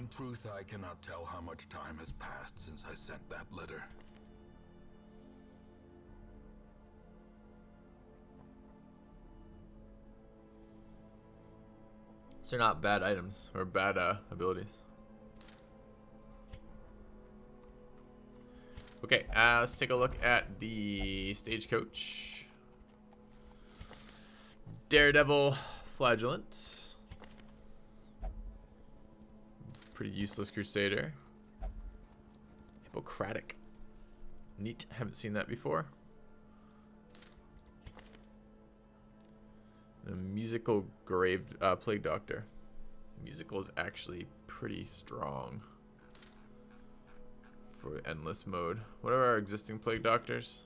In truth, I cannot tell how much time has passed since I sent that letter. So they're not bad items or bad abilities. Okay, let's take a look at the stagecoach. Daredevil, Flagellant. Pretty useless Crusader. Hippocratic. Neat, haven't seen that before. A musical Plague Doctor. Musical is actually pretty strong for endless mode. What are our existing Plague Doctors?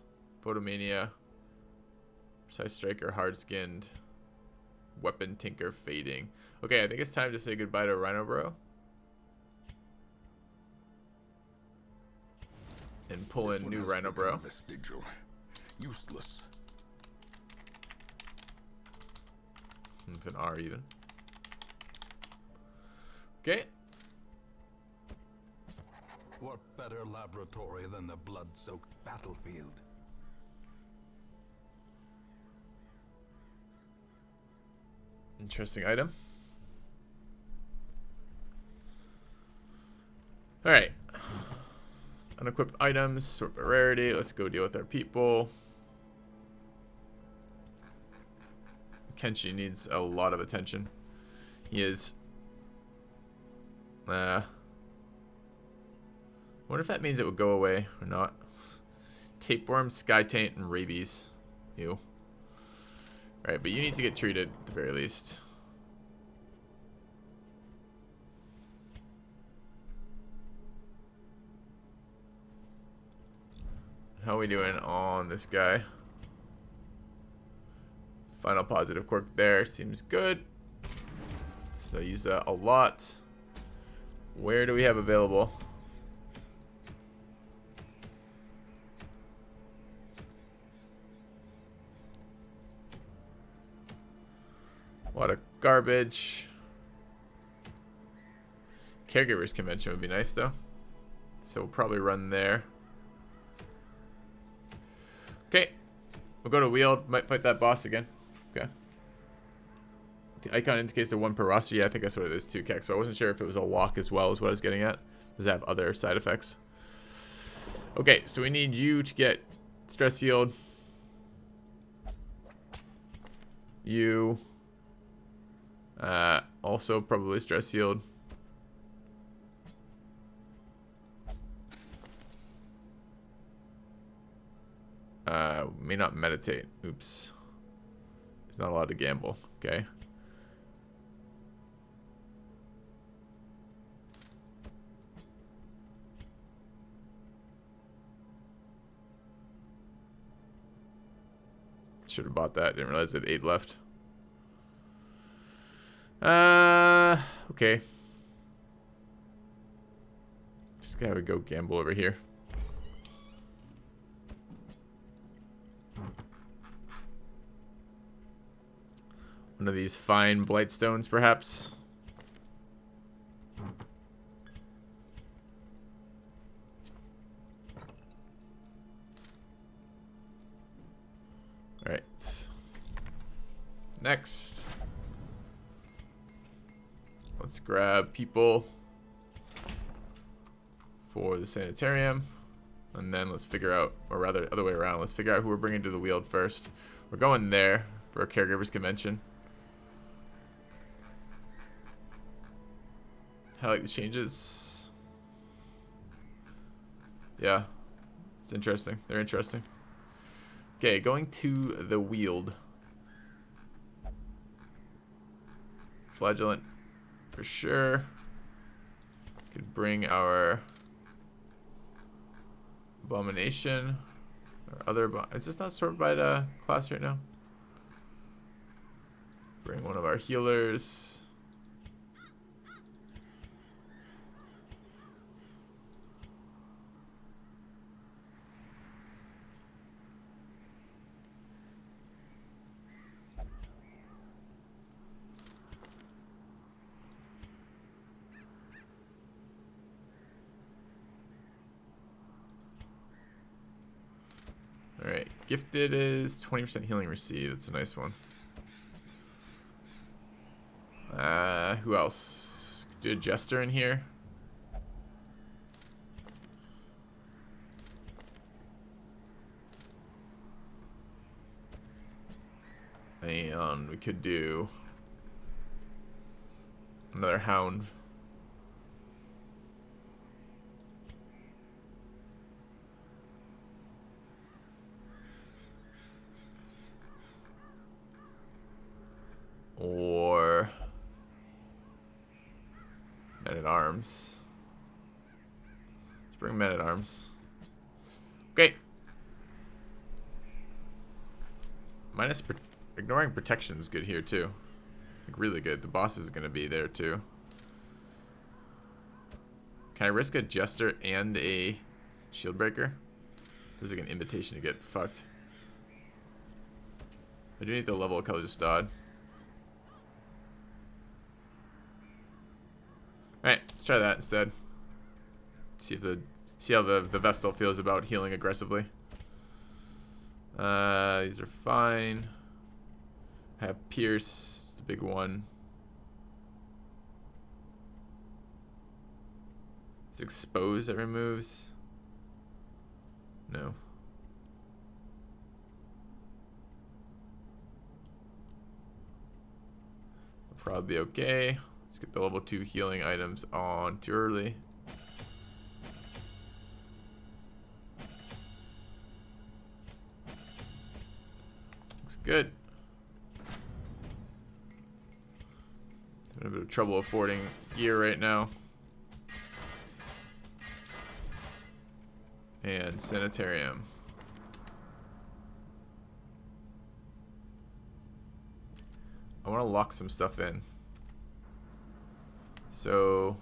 Photomania, Precise Striker, Hard Skinned, Weapon Tinker, Fading. Okay, I think it's time to say goodbye to Rhino Bro. And pull in new Rhino Bro. Vestigial. Useless. It's an R even. Okay. What better laboratory than the blood-soaked battlefield? Interesting item. Alright. Unequipped items, sort by rarity. Let's go deal with our people. Kenshi needs a lot of attention. He is. Wonder if that means it would go away or not. Tapeworm, Sky Taint, and Rabies. Ew. Alright, but you need to get treated at the very least. How are we doing on this guy? Final positive quirk there. Seems good. So I use that a lot. Where do we have available? A lot of garbage. Caregivers Convention would be nice though. So we'll probably run there. Okay. We'll go to Wield. Might fight that boss again. Okay. The icon indicates a 1 per roster. Yeah, I think that's what it is too, Kex. But I wasn't sure if it was a lock as well as what I was getting at. Does it have other side effects? Okay, so we need you to get stress healed. You. Also probably stress healed. May not meditate. Oops. He's not allowed to gamble. Okay. Should have bought that. Didn't realize it had 8 left. Okay. Just gotta go gamble over here. One of these fine Blightstones, perhaps. Alright. Next. Let's grab people for the sanitarium. And then let's figure out, or rather, other way around. Let's figure out who we're bringing to the Wield first. We're going there for a Caregivers Convention. I like the changes. Yeah. It's interesting. They're interesting. Okay, going to the Wield. Flagellant for sure. Could bring our Abomination or other. It's just not sorted by the class right now. Bring one of our healers. Gifted is 20% healing received. That's a nice one. Who else? Do a Jester in here. And we could do another Hound. Or Men-at-Arms. Let's bring Men-at-Arms. Okay. Ignoring protection is good here too. Like really good. The boss is going to be there too. Can I risk a Jester and a Shield Breaker? This is like an invitation to get fucked. I do need to level a Kaljastad. Alright, let's try that instead. See how the Vestal feels about healing aggressively. These are fine. I have Pierce, it's the big one. It's Expose that removes. No. I'll probably be okay. Let's get the level 2 healing items on too early. Looks good. Having a bit of trouble affording gear right now. And Sanitarium. I want to lock some stuff in. So,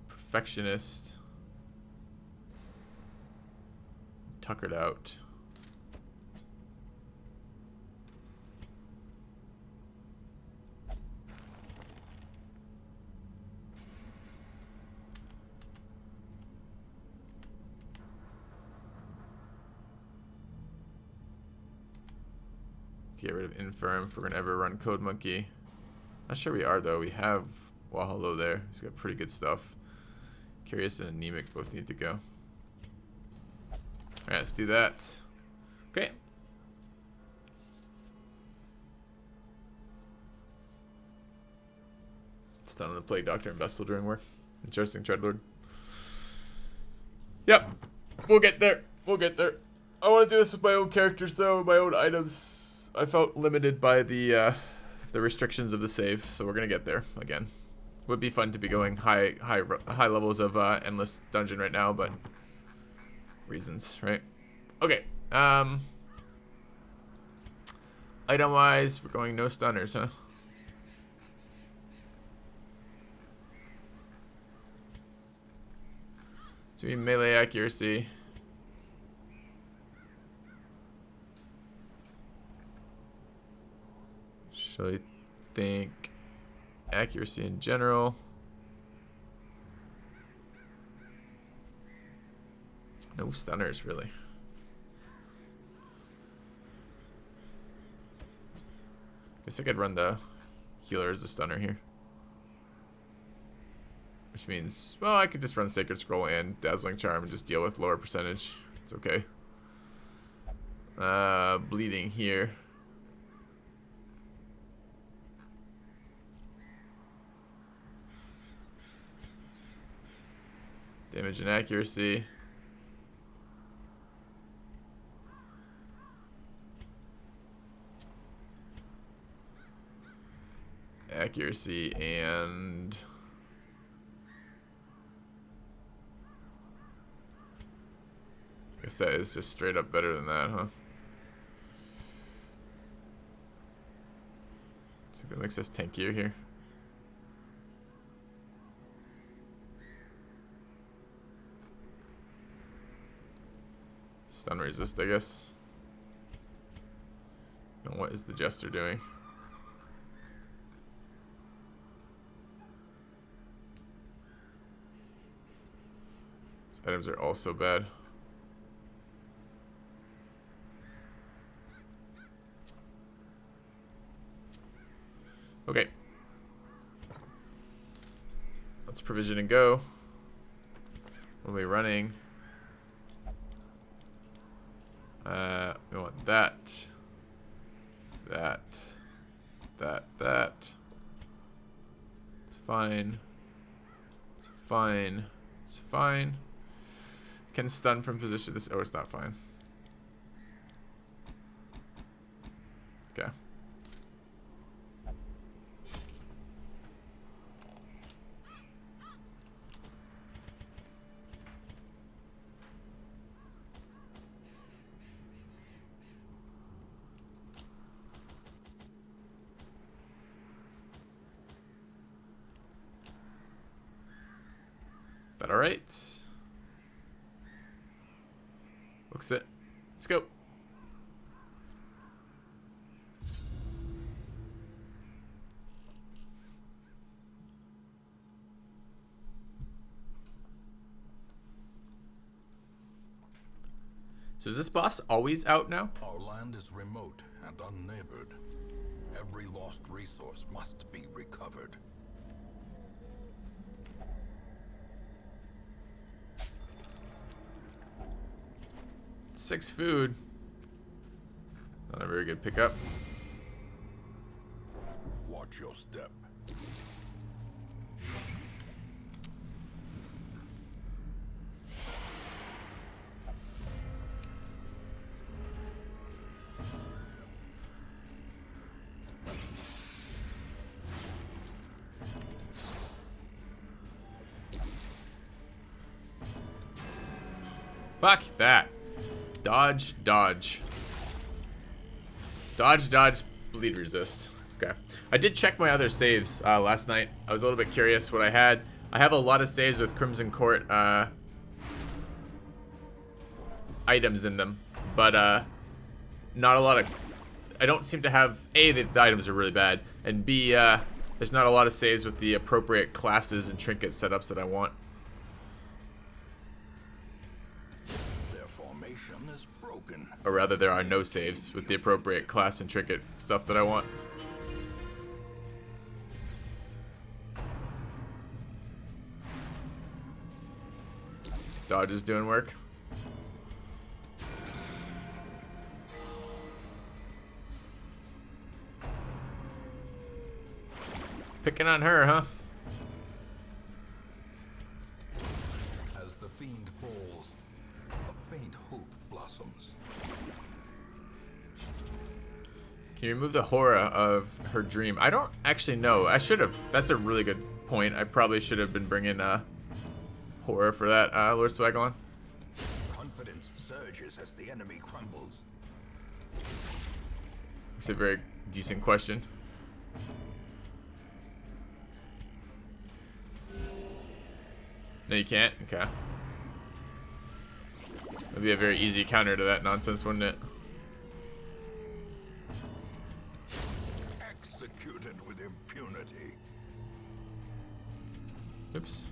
Perfectionist, tuckered out. To get rid of Infirm if we're gonna ever run Code Monkey. Not sure we are though. We have Walhalla there. He's got pretty good stuff. Curious and Anemic both need to go. Alright, let's do that. Okay. Stun on the Plague Doctor and Vestal during work. Interesting, Treadlord. Yep. We'll get there. We'll get there. I want to do this with my own characters though, my own items. I felt limited by the restrictions of the save, so we're gonna get there again. Would be fun to be going high levels of endless dungeon right now, but reasons, right? Okay. Item wise, we're going no stunners, huh? So we melee accuracy. Should I think accuracy in general? No stunners, really. Guess I could run the healer as a stunner here. Which means, well, I could just run Sacred Scroll and Dazzling Charm and just deal with lower percentage. It's okay. Bleeding here. Damage and accuracy. Accuracy and I guess that is just straight up better than that, huh? So that makes us tankier here. Stun resist, I guess. And what is the Jester doing? These items are also bad. Okay. Let's provision and go. We'll be running. We want that. That. It's fine. It's fine. It's fine. Can stun from position. This. Oh, it's not fine. Okay. That all right? Looks it. Let's go. So is this boss always out now? Our land is remote and unneighbored. Every lost resource must be recovered. Six food. Not a very good pickup. Watch your step. Fuck that. Dodge, dodge. Dodge, dodge, bleed resist. Okay. I did check my other saves last night. I was a little bit curious what I had. I have a lot of saves with Crimson Court items in them, but not a lot of... I don't seem to have... A, the items are really bad, and B, there's not a lot of saves with the appropriate classes and trinket setups that I want. Or rather, there are no saves with the appropriate class and trinket stuff that I want. Dodge is doing work. Picking on her, huh? As the fiend falls, a faint hope blossoms. Can you remove the horror of her dream? I don't actually know. I should have. That's a really good point. I probably should have been bringing horror for that. Lord Swagalon. Confidence surges as the enemy crumbles. It's a very decent question. No, you can't? Okay. That'd be a very easy counter to that nonsense, wouldn't it? Executed with impunity. Oops.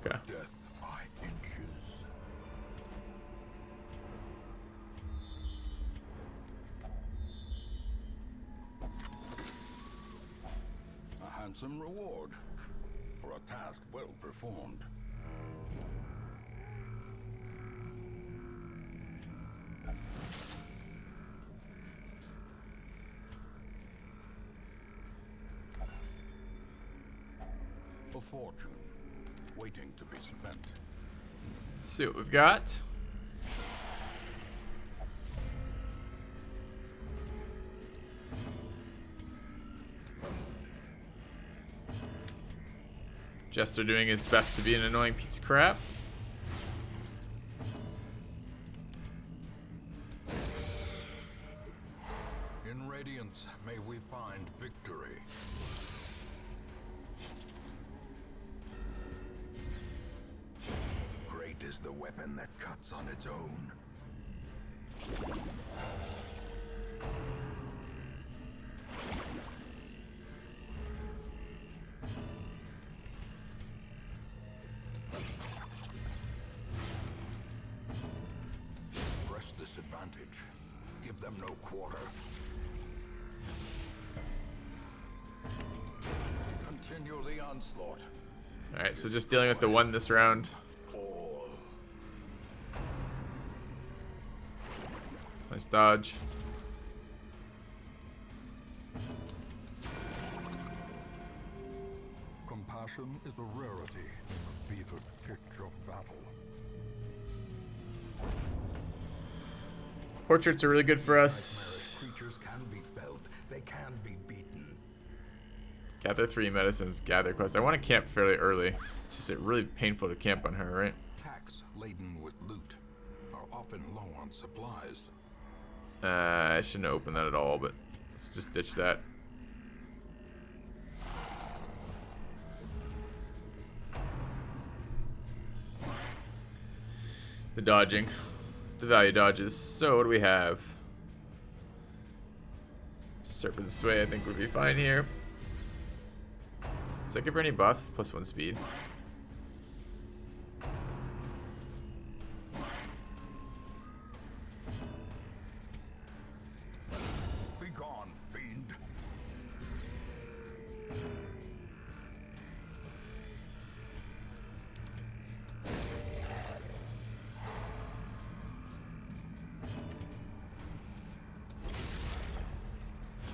Okay. Death by inches. A handsome reward for a task well performed. A fortune waiting to be spent. Let's see what we've got. Jester doing his best to be an annoying piece of crap. In Radiance, may we find victory. Great is the weapon that cuts on its own. them no quarter. Continue the onslaught. Alright, so just dealing with the one this round. All. Nice dodge. Compassion is a rarity in the fevered pitch of battle. Portraits are really good for us. Nightmarish creatures can be felled. They can be beaten. Gather 3 medicines, gather quest. I want to camp fairly early. It's just really painful to camp on her, right? Packs laden with loot are often low on supplies. I shouldn't open that at all, but let's just ditch that. The dodging. The value dodges. So what do we have? Serpent Sway I think would be fine here. Does that give her any buff? +1 speed. Be gone, fiend.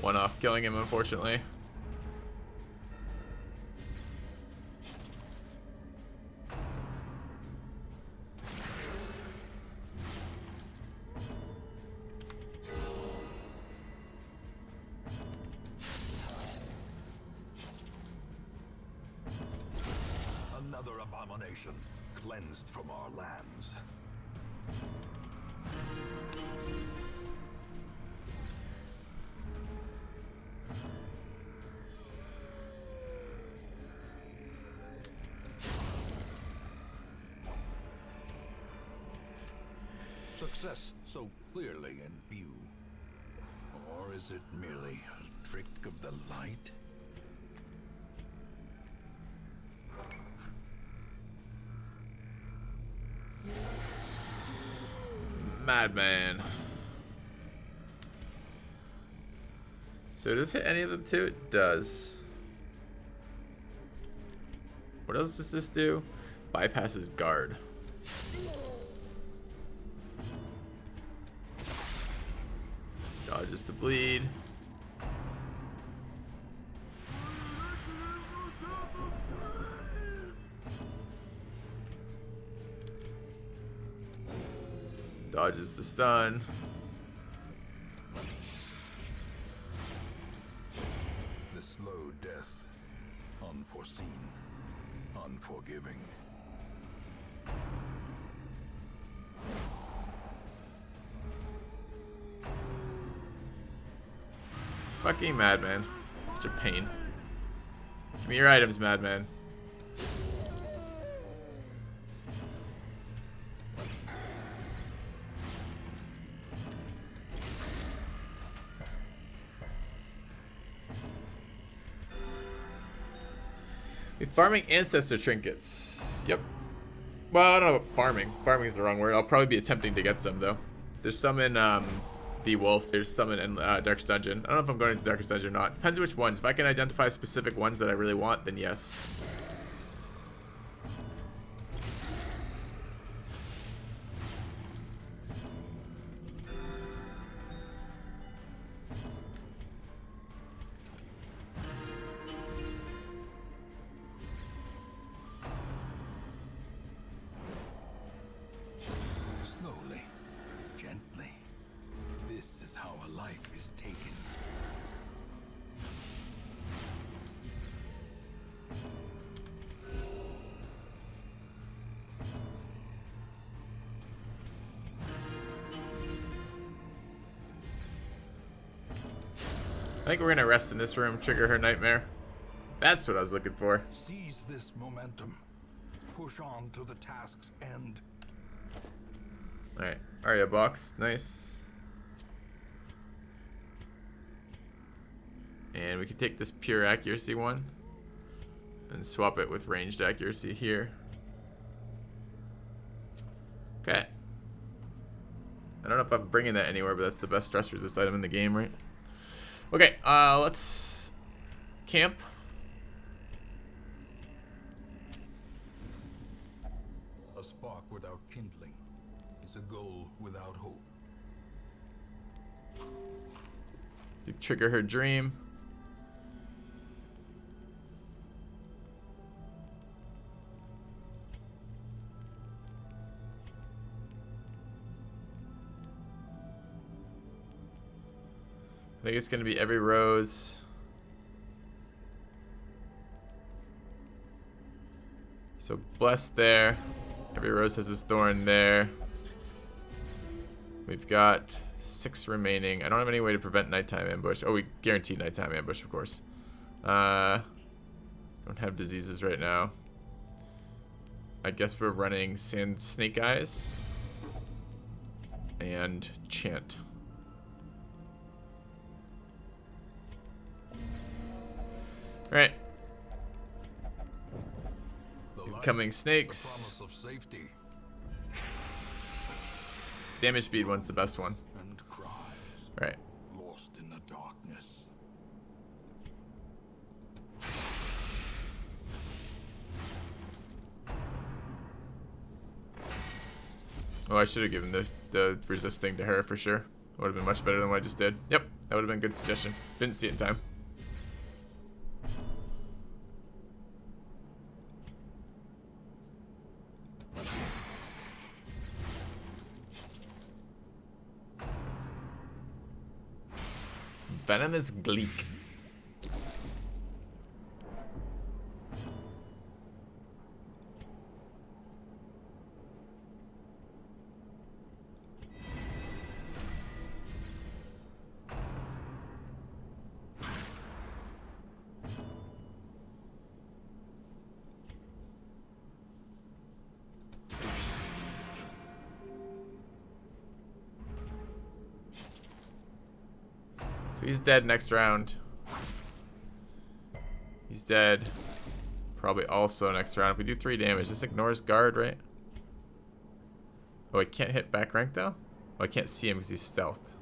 One off killing him, unfortunately. Another abomination cleansed from our lands. Success so clearly in view. Or is it merely a trick of the light? Madman. So does it hit any of them too? It does. What else does this do? Bypasses guard. Dodges the bleed. Dodges the stun. The slow death. Unforeseen. Unforgiving. Fucking madman. Such a pain. Give me your items, madman. We're farming ancestor trinkets. Yep. Well, I don't know about farming. Farming is the wrong word. I'll probably be attempting to get some though. There's some in the Wolf. There's some in Darkest Dungeon. I don't know if I'm going into Darkest Dungeon or not. Depends which ones. If I can identify specific ones that I really want, then yes. Slowly. Gently. This is how a life is taken. I think we're gonna rest in this room, trigger her nightmare. That's what I was looking for. Seize this momentum. Push on to the task's end. Alright, Arya box, nice. And we can take this pure accuracy one and swap it with ranged accuracy here. Okay. I don't know if I'm bringing that anywhere, but that's the best stress resist item in the game, right? Okay, let's camp. A spark without kindling is a goal without hope. You trigger her dream. I think it's going to be every rose. So blessed there. Every rose has his thorn there. We've got 6 remaining. I don't have any way to prevent nighttime ambush. Oh, we guarantee nighttime ambush, of course. Don't have diseases right now. I guess we're running Sand Snake Eyes and Chant. Alright. Incoming snakes. The promise of safety. Damage speed one's the best one. And cries. Right. Lost in the darkness. Oh, I should have given the resist thing to her for sure. Would have been much better than what I just did. Yep, that would have been a good suggestion. Didn't see it in time. Venomous Gleek. So he's dead next round. He's dead. Probably also next round. If we do 3 damage, this ignores guard, right? Oh, I can't hit back rank though? Oh, I can't see him because he's stealthed.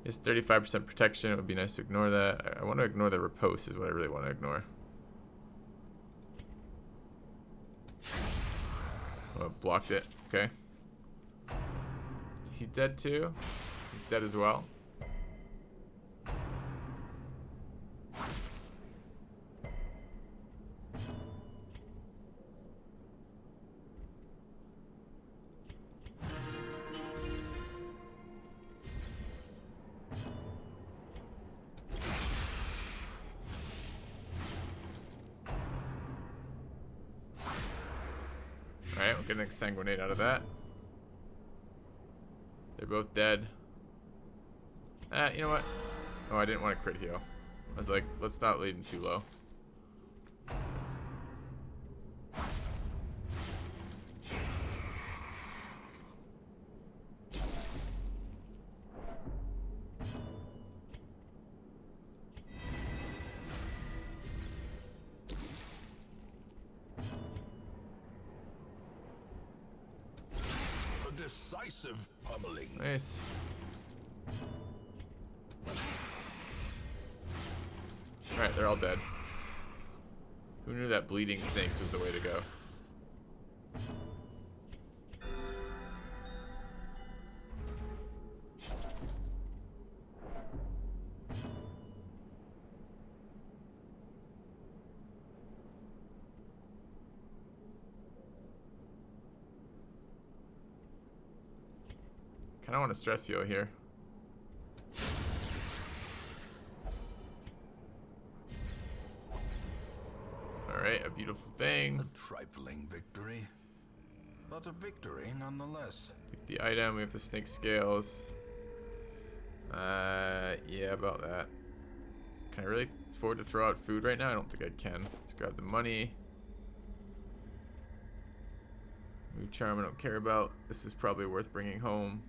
He has 35% protection. It would be nice to ignore that. I want to ignore the riposte is what I really want to ignore. Oh, blocked it. Okay. He dead too? He's dead as well. Alright, we'll get an exsanguinate out of that. They're both dead. You know what? Oh, I didn't want to crit heal. I was like, let's not lead him too low. Decisive pummeling. Nice. Alright, they're all dead. Who knew that bleeding snakes was the way to go? I don't want to stress heal here. Alright, a beautiful thing. A trifling victory, but a victory nonetheless. Take the item, we have the snake scales. Yeah, about that. Can I really afford to throw out food right now? I don't think I can. Let's grab the money. Move charm I don't care about. This is probably worth bringing home.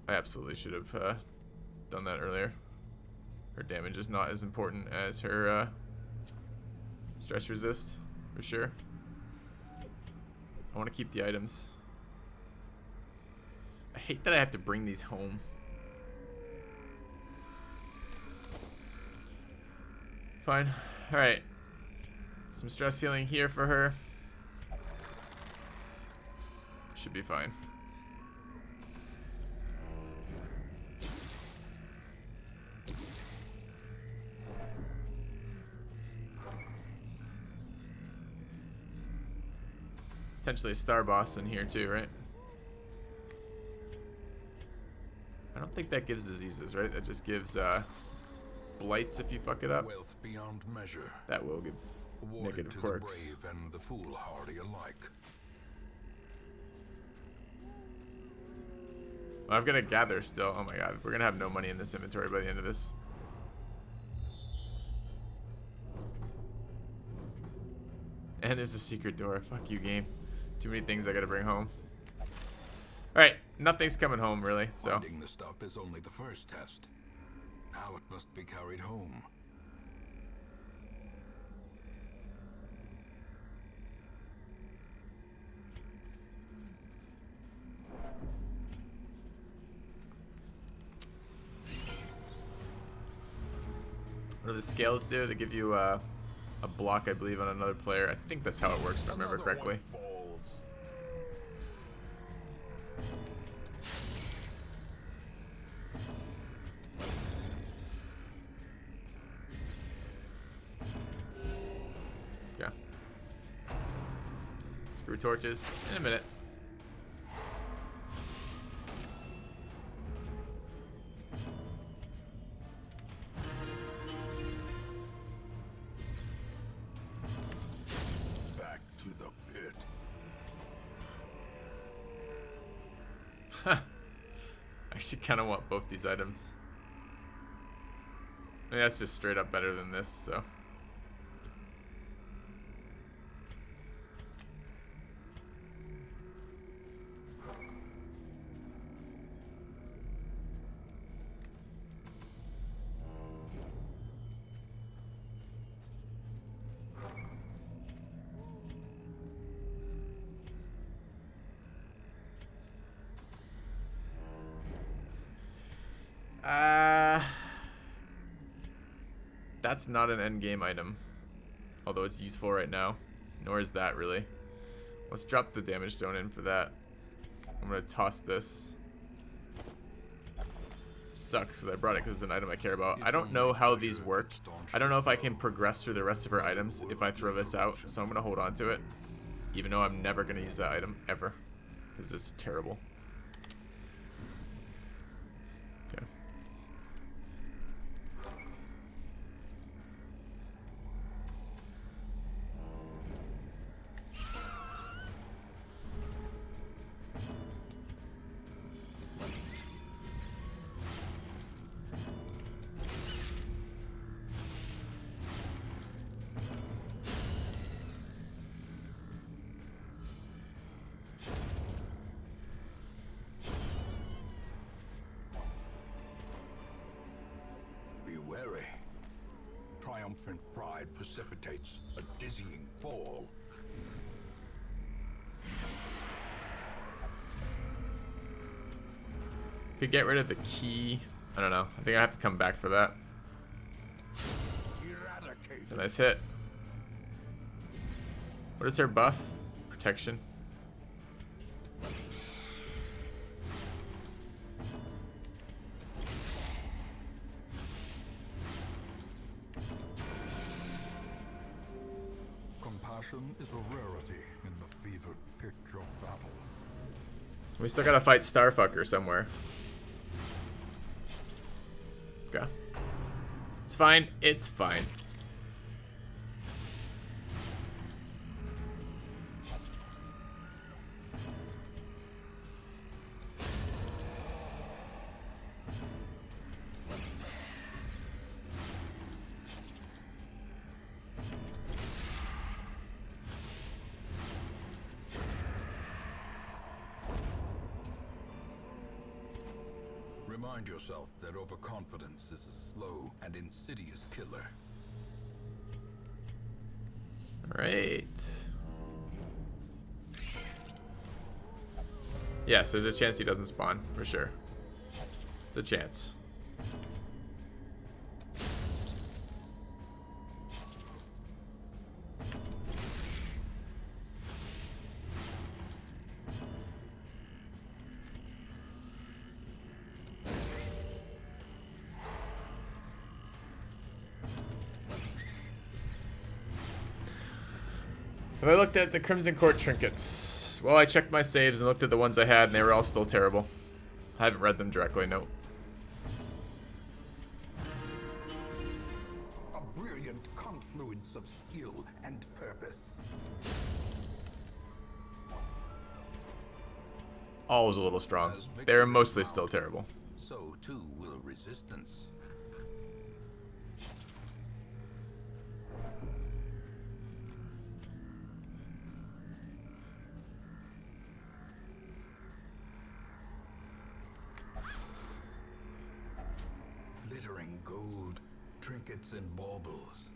I absolutely should have done that earlier. Her damage is not as important as her Stress resist, for sure. I want to keep the items. I hate that I have to bring these home. Fine. Alright. Some stress healing here for her. Should be fine. Potentially a star boss in here too, right? I don't think that gives diseases, right? That just gives blights if you fuck it up. Wealth beyond measure. That will give Awarded negative to quirks. the brave and the foolhardy alike. Well, I'm gonna gather still. Oh my god, we're gonna have no money in this inventory by the end of this. And there's a secret door. Fuck you, game. Too many things I gotta bring home. Alright, nothing's coming home really, so. Finding the stuff is only the first test. Now it must be carried home. What do the scales do? They give you a block, I believe, on another player. I think that's how it works, if I remember correctly. Yeah. Screw torches in a minute. Back to the pit. I actually kind of want both these items. I mean, that's just straight up better than this, so. That's not an end game item, although it's useful right now. Nor is that really. Let's drop the damage stone in for that. I'm gonna toss this. Sucks because I brought it because it's an item I care about. I don't know how these work. I don't know if I can progress through the rest of her items if I throw this out, so I'm gonna hold on to it, even though I'm never gonna use that item ever, because it's terrible. Okay. Be wary. Triumphant pride precipitates a dizzying fall. Could get rid of the key. I don't know. I think I have to come back for that. It's a nice hit. What is her buff? Protection. Compassion is a rarity in the fevered pitch of battle. We still gotta fight Starfucker somewhere. Okay. It's fine. It's fine. Remind yourself that overconfidence is a slow and insidious killer. Alright. Yes, there's a chance he doesn't spawn, for sure. It's a chance. Have I looked at the Crimson Court trinkets? Well, I checked my saves and looked at the ones I had, and they were all still terrible. I haven't read them directly, no. A brilliant confluence of skill and purpose. All was a little strong. They were mostly still terrible. So too will resistance. Glittering gold, trinkets and baubles,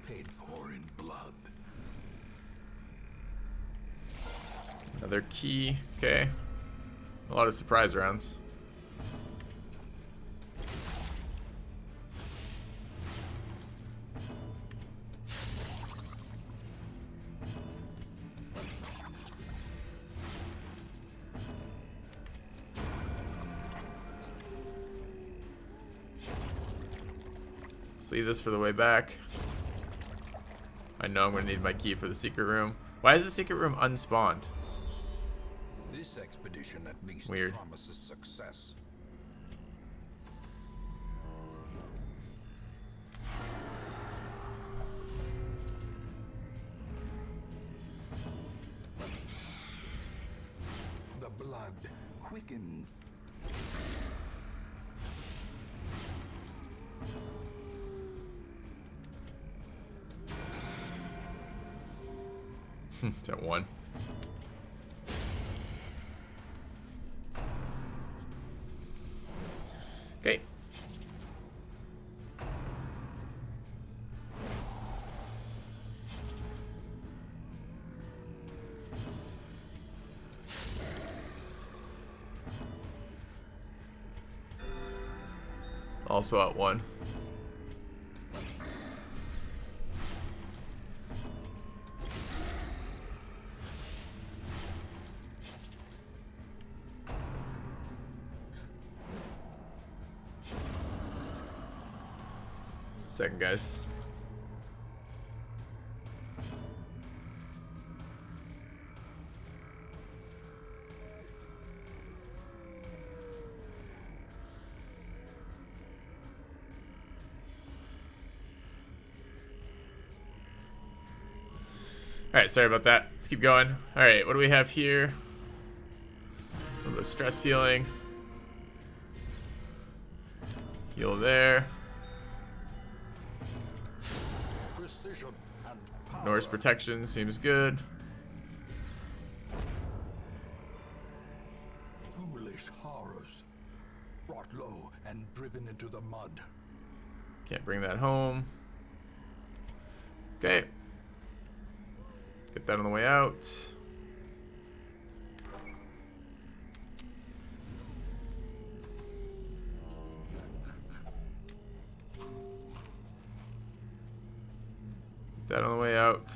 paid for in blood. Another key. Okay. A lot of surprise rounds. Leave this for the way back. I know I'm going to need my key for the secret room. Why is the secret room unspawned? This expedition at least Weird. promises success. The blood quickens. It's at 1. Okay. Also at 1. Second, guys. Alright, sorry about that. Let's keep going. Alright, what do we have here? A little bit of stress healing. Heal there. Norse protection seems good. Foolish horrors, brought low and driven into the mud. Can't bring that home. Okay. Get that on the way out. That on the way out.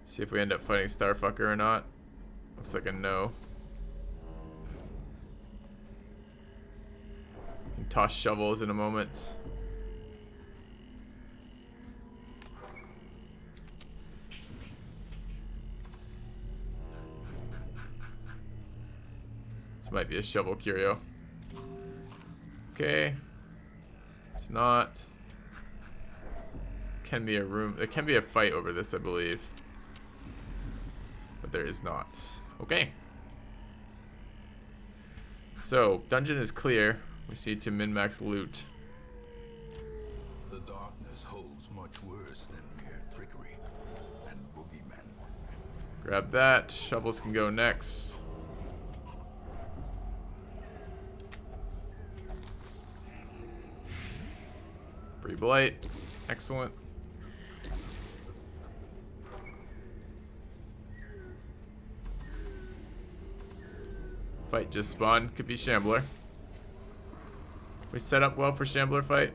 See if we end up fighting Starfucker or not. Looks like a no. Can toss shovels in a moment. This might be a shovel curio. Okay. It's not. Can be a room. There can be a fight over this, I believe. But there is not. Okay. So, dungeon is clear. We just need to min-max loot. The darkness holds much worse than mere trickery and boogeymen. Grab that. Shovels can go next. 3 blight. Excellent. Fight just spawned. Could be Shambler. We set up well for Shambler fight.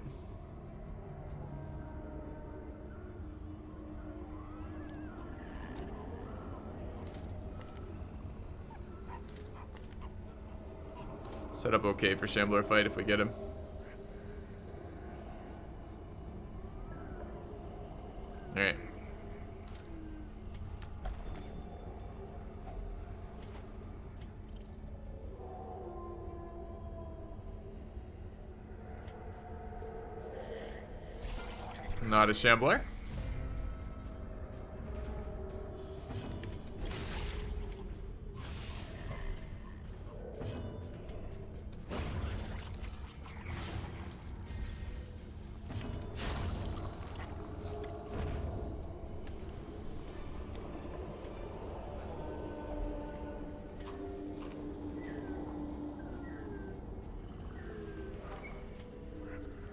Set up okay for Shambler fight if we get him. Alright. Not a Shambler.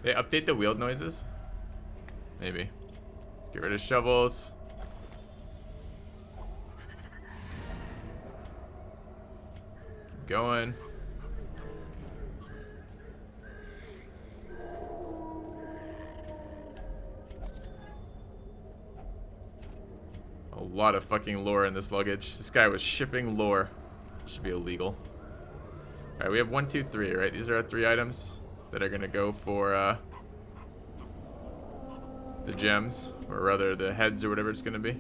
They update the wheeled noises? Maybe. Get rid of shovels. Keep going. A lot of fucking lore in this luggage. This guy was shipping lore. Should be illegal. Alright, we have 1, 2, 3, right? These are our 3 items that are gonna go for the gems, or rather the heads or whatever it's gonna be.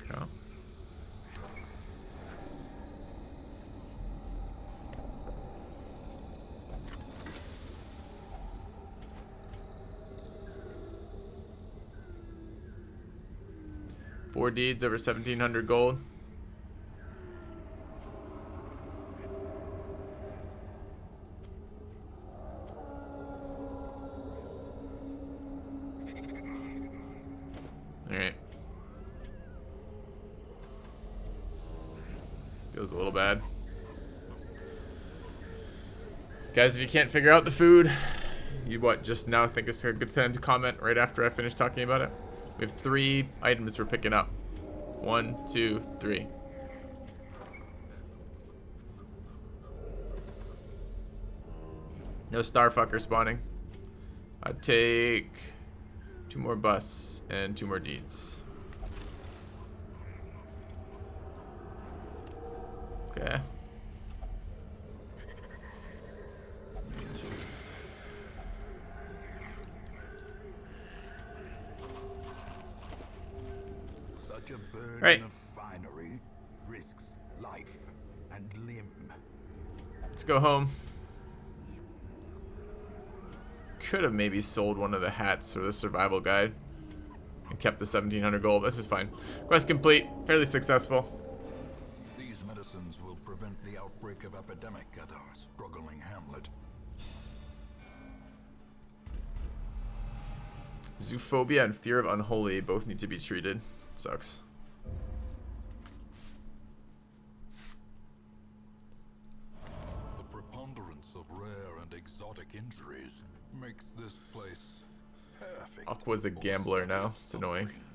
Okay. 4 deeds over 1,700 gold. Alright. Feels a little bad. Guys, if you can't figure out the food, you just now think it's a good time to comment right after I finish talking about it? We have 3 items we're picking up. 1, 2, 3. No starfucker spawning. I'd take 2 more busts and 2 more deeds. Okay. Such a burden Right. of finery risks life and limb. Let's go home. Could have maybe sold one of the hats or the survival guide and kept the 1,700 gold. This is fine. Quest complete. Fairly successful. These medicines will prevent the outbreak of epidemic at our struggling hamlet. Zoophobia and fear of unholy both need to be treated. Sucks. The preponderance of rare and exotic injuries makes this place perfect. Aqua's a gambler now. It's annoying. suffering.